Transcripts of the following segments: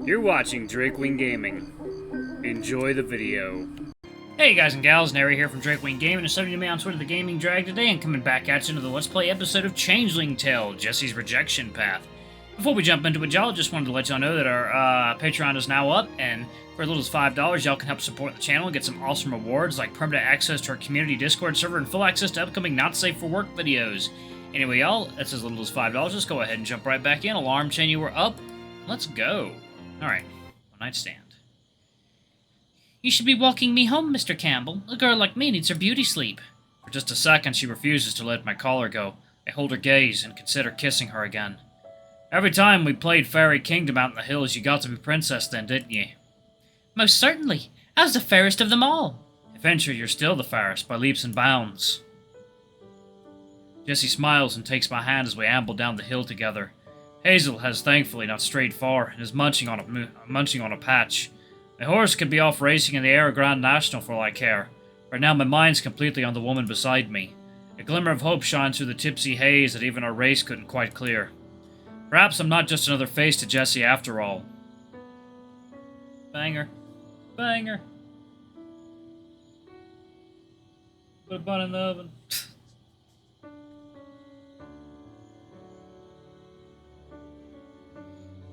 You're watching Drakewing Gaming. Enjoy the video. Hey guys and gals, Nary here from Drakewing Gaming, and sending me on Twitter the Gaming Drag today, and coming back at you into the Let's Play episode of Changeling Tale, Jessie's Rejection Path. Before we jump into it, y'all, just wanted to let y'all know that our Patreon is now up, and for as little as $5, y'all can help support the channel and get some awesome rewards like permanent access to our community Discord server and full access to upcoming Not Safe for Work videos. Anyway, y'all, that's as little as $5. Just go ahead and jump right back in. Alarm chain, you were up. Let's go. Alright, one night stand. You should be walking me home, Mr. Campbell. A girl like me needs her beauty sleep. For just a second, she refuses to let my collar go. I hold her gaze and consider kissing her again. Every time we played Fairy Kingdom out in the hills, you got to be princess then, didn't you? Most certainly. I was the fairest of them all. Eventually, you're still the fairest, by leaps and bounds. Jessie smiles and takes my hand as we amble down the hill together. Hazel has thankfully not strayed far and is munching on a patch. My horse could be off racing in the Air Grand National for all I care. Right now my mind's completely on the woman beside me. A glimmer of hope shines through the tipsy haze that even our race couldn't quite clear. Perhaps I'm not just another face to Jessie after all. Banger. Banger. Put a bun in the oven.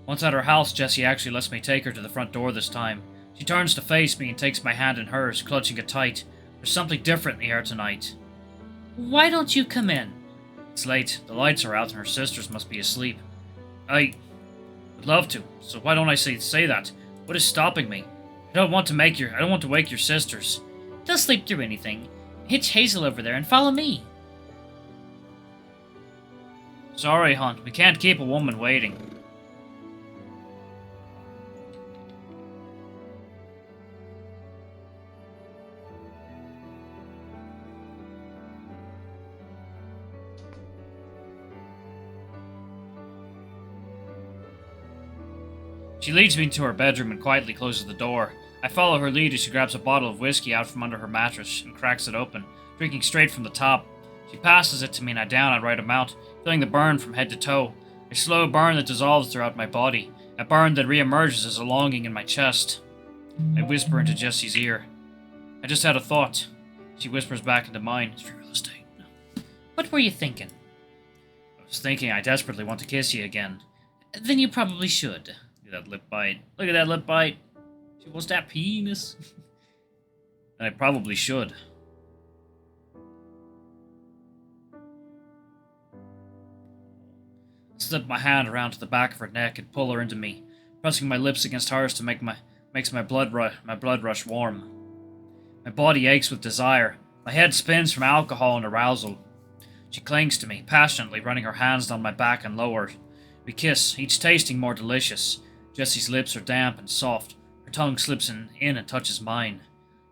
Once at her house, Jessie actually lets me take her to the front door this time. She turns to face me and takes my hand in hers, clutching it tight. There's something different in the air tonight. Why don't you come in? It's late. The lights are out and her sisters must be asleep. I would love to, so why don't I say that? What is stopping me? I don't want to wake your sisters. They'll sleep through anything. Hitch Hazel over there and follow me. Sorry, hon. We can't keep a woman waiting. She leads me to her bedroom and quietly closes the door. I follow her lead as she grabs a bottle of whiskey out from under her mattress and cracks it open, drinking straight from the top. She passes it to me and I down at right amount, feeling the burn from head to toe. A slow burn that dissolves throughout my body, a burn that reemerges as a longing in my chest. I whisper into Jessie's ear. I just had a thought. She whispers back into mine. It's real estate. What were you thinking? I was thinking I desperately want to kiss you again. Then you probably should. That lip bite. Look at that lip bite. She wants that penis. And I probably should. I slip my hand around to the back of her neck and pull her into me, pressing my lips against hers to makes my blood rush warm. My body aches with desire. My head spins from alcohol and arousal. She clings to me, passionately running her hands down my back and lower. We kiss, each tasting more delicious. Jessie's lips are damp and soft. Her tongue slips in and touches mine.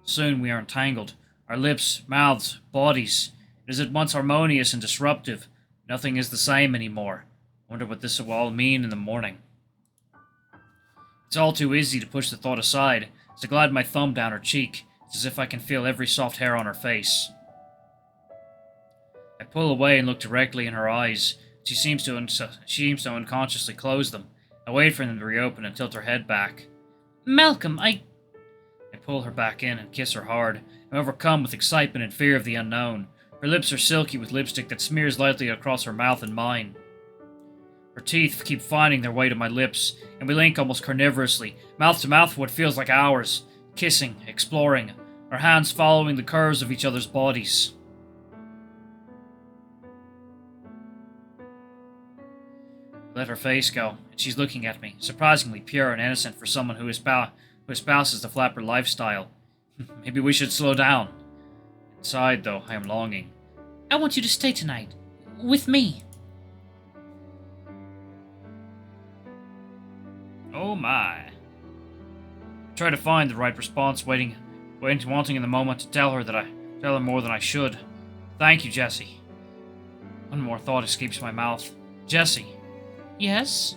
Soon we are entangled. Our lips, mouths, bodies. It is at once harmonious and disruptive. Nothing is the same anymore. I wonder what this will all mean in the morning. It's all too easy to push the thought aside, as I glide my thumb down her cheek. It's as if I can feel every soft hair on her face. I pull away and look directly in her eyes. She seems to unconsciously close them. I wait for them to reopen and tilt her head back. Malcolm, I pull her back in and kiss her hard. I'm overcome with excitement and fear of the unknown. Her lips are silky with lipstick that smears lightly across her mouth and mine. Her teeth keep finding their way to my lips, and we link almost carnivorously, mouth to mouth for what feels like hours, kissing, exploring, our hands following the curves of each other's bodies. Let her face go, and she's looking at me, surprisingly pure and innocent for someone who espouses the flapper lifestyle. Maybe we should slow down. Inside, though, I am longing. I want you to stay tonight. With me. Oh my. I try to find the right response, wanting in the moment to tell her more than I should. Thank you, Jessie. One more thought escapes my mouth. Jessie. Yes?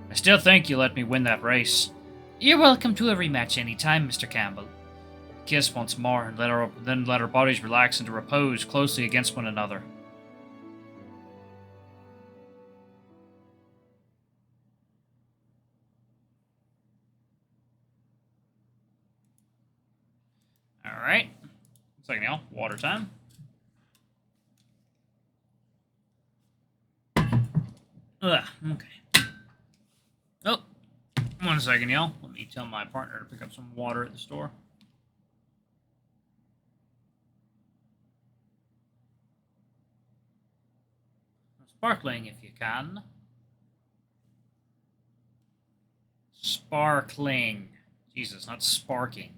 I still think you let me win that race. You're welcome to a rematch any time, Mr. Campbell. We kiss once more, and then let our bodies relax into repose closely against one another. Alright. Second, y'all. Water time. Ugh, okay. Oh, 1 second, y'all. Let me tell my partner to pick up some water at the store. Sparkling, if you can. Sparkling. Jesus, not sparking.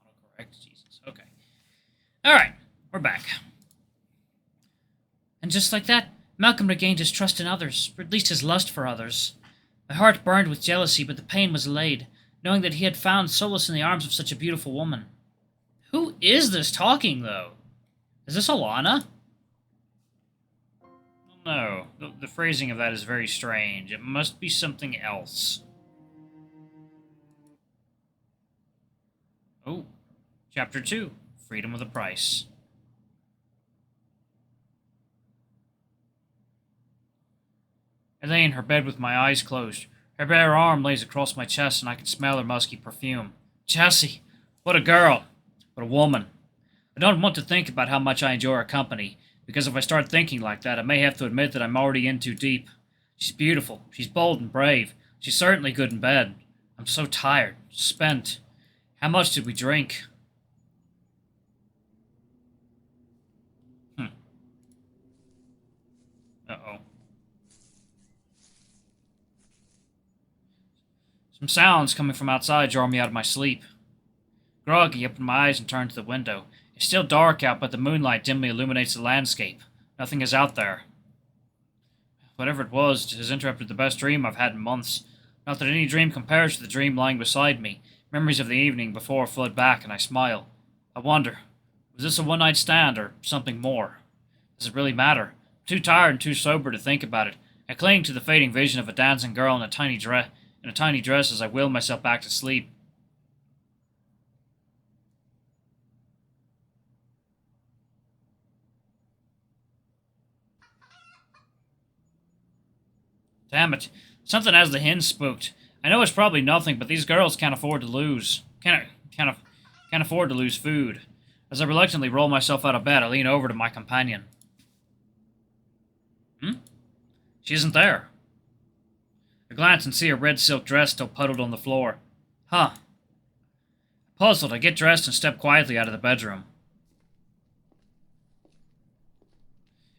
Autocorrect, Jesus. Okay. Alright, we're back. And just like that, Malcolm regained his trust in others, or at least his lust for others. My heart burned with jealousy, but the pain was allayed, knowing that he had found solace in the arms of such a beautiful woman. Who is this talking, though? Is this Alana? No, the phrasing of that is very strange. It must be something else. Oh, Chapter 2, Freedom with a Price. I lay in her bed with my eyes closed. Her bare arm lays across my chest, and I can smell her musky perfume. Jessie! What a girl! What a woman! I don't want to think about how much I enjoy her company, because if I start thinking like that, I may have to admit that I'm already in too deep. She's beautiful. She's bold and brave. She's certainly good in bed. I'm so tired. Spent. How much did we drink? Uh-oh. Some sounds coming from outside draw me out of my sleep. Groggy, I open my eyes and turn to the window. It's still dark out, but the moonlight dimly illuminates the landscape. Nothing is out there. Whatever it was, it has interrupted the best dream I've had in months. Not that any dream compares to the dream lying beside me. Memories of the evening before flood back, and I smile. I wonder, was this a one-night stand, or something more? Does it really matter? I'm too tired and too sober to think about it. I cling to the fading vision of a dancing girl in a tiny dress as I will myself back to sleep. Damn it. Something has the hen spooked. I know it's probably nothing, but these girls can't afford to lose. Can't afford to lose food. As I reluctantly roll myself out of bed, I lean over to my companion. She isn't there. I glance and see her red silk dress still puddled on the floor. Huh. Puzzled, I get dressed and step quietly out of the bedroom.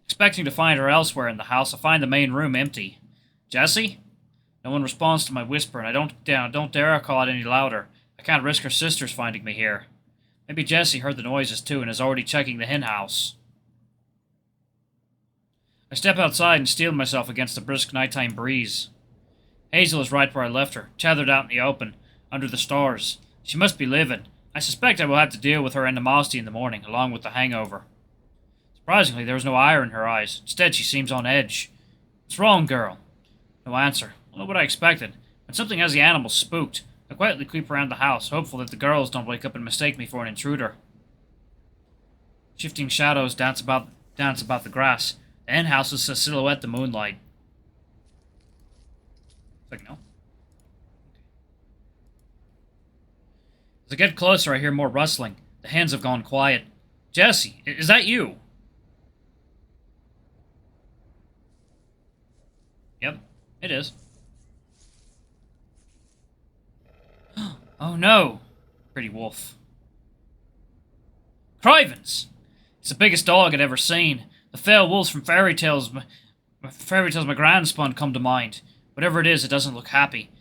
Expecting to find her elsewhere in the house, I find the main room empty. Jessie? No one responds to my whisper, and I don't dare call it any louder. I can't risk her sisters finding me here. Maybe Jessie heard the noises too and is already checking the hen house. I step outside and steel myself against the brisk nighttime breeze. Hazel is right where I left her, tethered out in the open, under the stars. She must be livid. I suspect I will have to deal with her animosity in the morning, along with the hangover. Surprisingly, there is no ire in her eyes. Instead, she seems on edge. What's wrong, girl? No answer. Not what I expected. When something has the animals spooked, I quietly creep around the house, hopeful that the girls don't wake up and mistake me for an intruder. Shifting shadows dance about the grass. The hen house is a silhouette in the moonlight. It's like, no. As I get closer, I hear more rustling. The hens have gone quiet. Jessie, is that you? Yep, it is. Oh no! Pretty wolf. Crivens! It's the biggest dog I'd ever seen. The fell wolves from fairy tales my grandspun come to mind. Whatever it is, it doesn't look happy.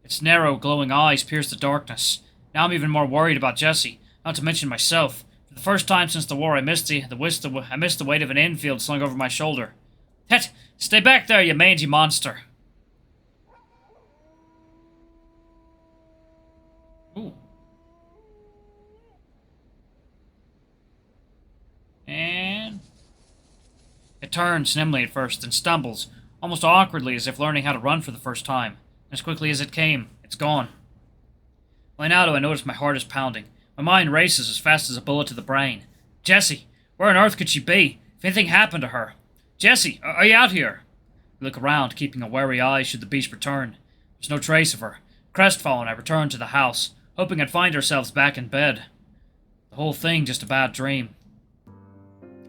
Its narrow, glowing eyes pierce the darkness. Now I'm even more worried about Jessie, not to mention myself. For the first time since the war, I missed the weight of an infield slung over my shoulder. Het! Stay back there, you mangy monster! Ooh. And it turns nimbly at first, then stumbles, almost awkwardly as if learning how to run for the first time. As quickly as it came, it's gone. Only now do I notice my heart is pounding. My mind races as fast as a bullet to the brain. Jessie! Where on earth could she be? If anything happened to her? Jessie! Are you out here? I look around, keeping a wary eye should the beast return. There's no trace of her. Crestfallen, I return to the house, hoping I'd find ourselves back in bed. whole thing just a bad dream.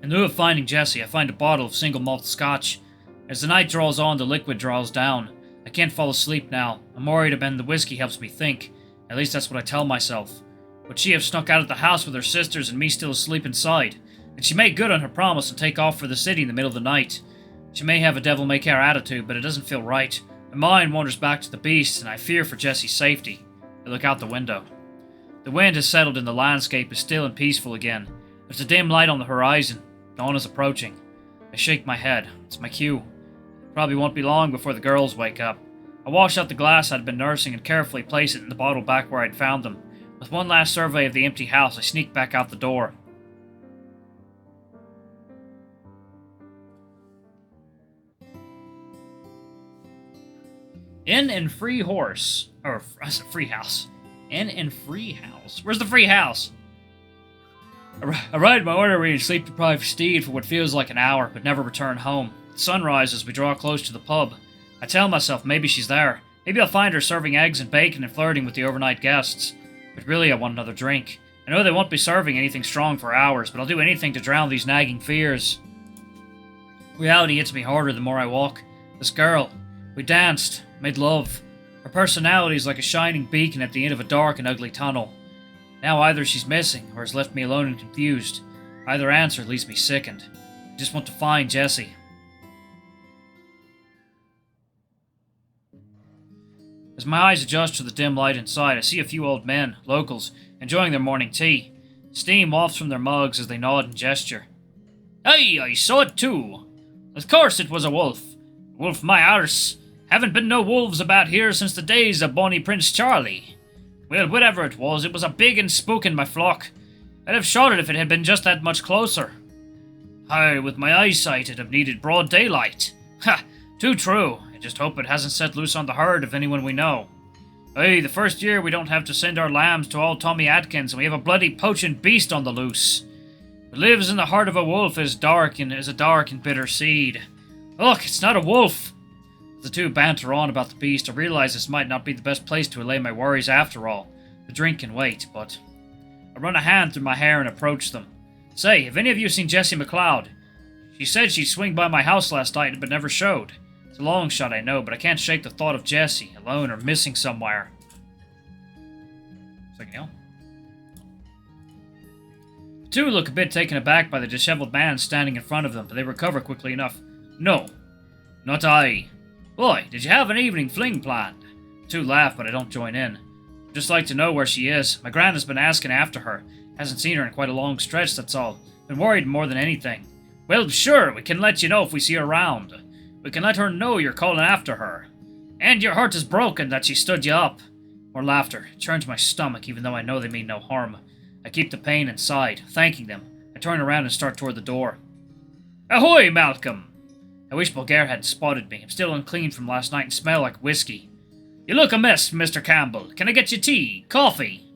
In lieu of finding Jessie, I find a bottle of single malt scotch. As the night draws on, the liquid draws down. I can't fall asleep now. I'm worried about the whiskey helps me think. At least that's what I tell myself. Would she have snuck out of the house with her sisters and me still asleep inside? And she made good on her promise and take off for the city in the middle of the night. She may have a devil-may-care attitude, but it doesn't feel right. My mind wanders back to the beast, and I fear for Jessie's safety. I look out the window. The wind has settled and the landscape is still and peaceful again. There's a dim light on the horizon. Dawn is approaching. I shake my head. It's my cue. Probably won't be long before the girls wake up. I wash out the glass I'd been nursing and carefully place it in the bottle back where I'd found them. With one last survey of the empty house, I sneak back out the door. Inn and Free Horse. Or, I said Free House. Inn and Free House. Where's the Free House? I ride my ornery and sleep-deprived steed for what feels like an hour, but never return home. The sun rises as we draw close to the pub. I tell myself maybe she's there. Maybe I'll find her serving eggs and bacon and flirting with the overnight guests. But really I want another drink. I know they won't be serving anything strong for hours, but I'll do anything to drown these nagging fears. Reality hits me harder the more I walk. This girl. We danced. Made love. Her personality is like a shining beacon at the end of a dark and ugly tunnel. Now either she's missing, or has left me alone and confused. Either answer leaves me sickened. I just want to find Jessie. As my eyes adjust to the dim light inside, I see a few old men, locals, enjoying their morning tea. Steam wafts from their mugs as they nod and gesture. Aye, I saw it too. Of course it was a wolf. Wolf my arse. Haven't been no wolves about here since the days of bonny Prince Charlie. Well, whatever it was a big and spooking my flock. I'd have shot it if it had been just that much closer. Aye, with my eyesight it'd have needed broad daylight. Ha! Too true. I just hope it hasn't set loose on the herd of anyone we know. Aye, the first year we don't have to send our lambs to old Tommy Atkins, and we have a bloody poaching beast on the loose. What lives in the heart of a wolf is a dark and bitter seed. Look, it's not a wolf. As the two banter on about the beast, I realize this might not be the best place to allay my worries after all. The drink can wait, but... I run a hand through my hair and approach them. Say, have any of you seen Jessie McLeod? She said she'd swing by my house last night, but never showed. It's a long shot, I know, but I can't shake the thought of Jessie, alone or missing somewhere. Second hill. The two look a bit taken aback by the disheveled man standing in front of them, but they recover quickly enough. No, not I. Boy, did you have an evening fling planned? The two laugh, but I don't join in. I'd just like to know where she is. My gran has been asking after her. Hasn't seen her in quite a long stretch, that's all. Been worried more than anything. Well, sure, we can let you know if we see her around. We can let her know you're calling after her. And your heart is broken that she stood you up. More laughter. It churns my stomach, even though I know they mean no harm. I keep the pain inside, thanking them. I turn around and start toward the door. Ahoy, Malcolm! I wish Bulgaire hadn't spotted me. I'm still unclean from last night and smell like whiskey. You look a mess, Mr. Campbell. Can I get you tea? Coffee?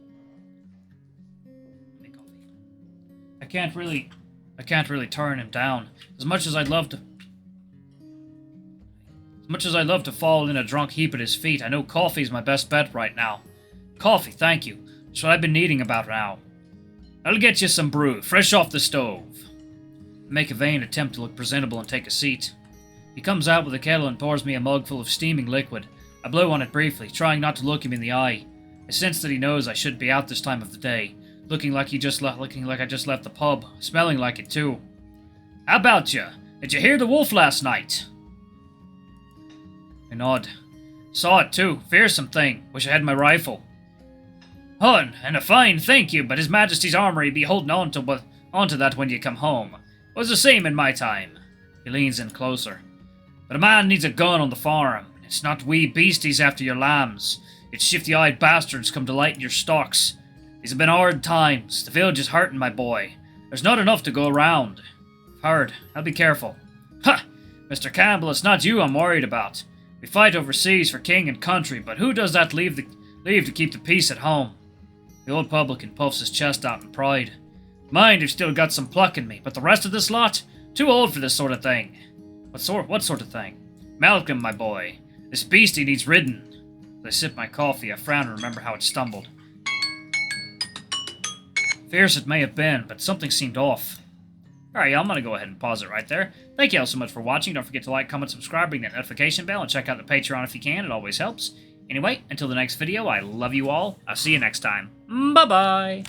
I can't really turn him down. As much as I'd love to fall in a drunk heap at his feet, I know coffee's my best bet right now. Coffee, thank you. That's what I've been needing about now. I'll get you some brew, fresh off the stove. I make a vain attempt to look presentable and take a seat. He comes out with a kettle and pours me a mug full of steaming liquid. I blow on it briefly, trying not to look him in the eye. I sense that he knows I should be out this time of the day, looking like I just left the pub, smelling like it too. How about you? Did you hear the wolf last night? I nod. Saw it too. Fearsome thing. Wish I had my rifle. Hun, and a fine thank you, but His Majesty's armory be holding onto that when you come home. Was the same in my time. He leans in closer. But a man needs a gun on the farm. It's not wee beasties after your lambs. It's shifty-eyed bastards come to lighten your stocks. These have been hard times. The village is hurting, my boy. There's not enough to go around. I've heard. I'll be careful. Ha! Mr. Campbell, it's not you I'm worried about. We fight overseas for king and country, but who does that leave to keep the peace at home? The old publican puffs his chest out in pride. Mind, I've still got some pluck in me, but the rest of this lot? Too old for this sort of thing. What sort of thing? Malcolm, my boy. This beastie needs ridden. As I sip my coffee, I frown and remember how it stumbled. Fierce it may have been, but something seemed off. Alright, y'all, I'm going to go ahead and pause it right there. Thank you all so much for watching. Don't forget to like, comment, subscribe, ring that notification bell, and check out the Patreon if you can. It always helps. Anyway, until the next video, I love you all. I'll see you next time. Bye-bye!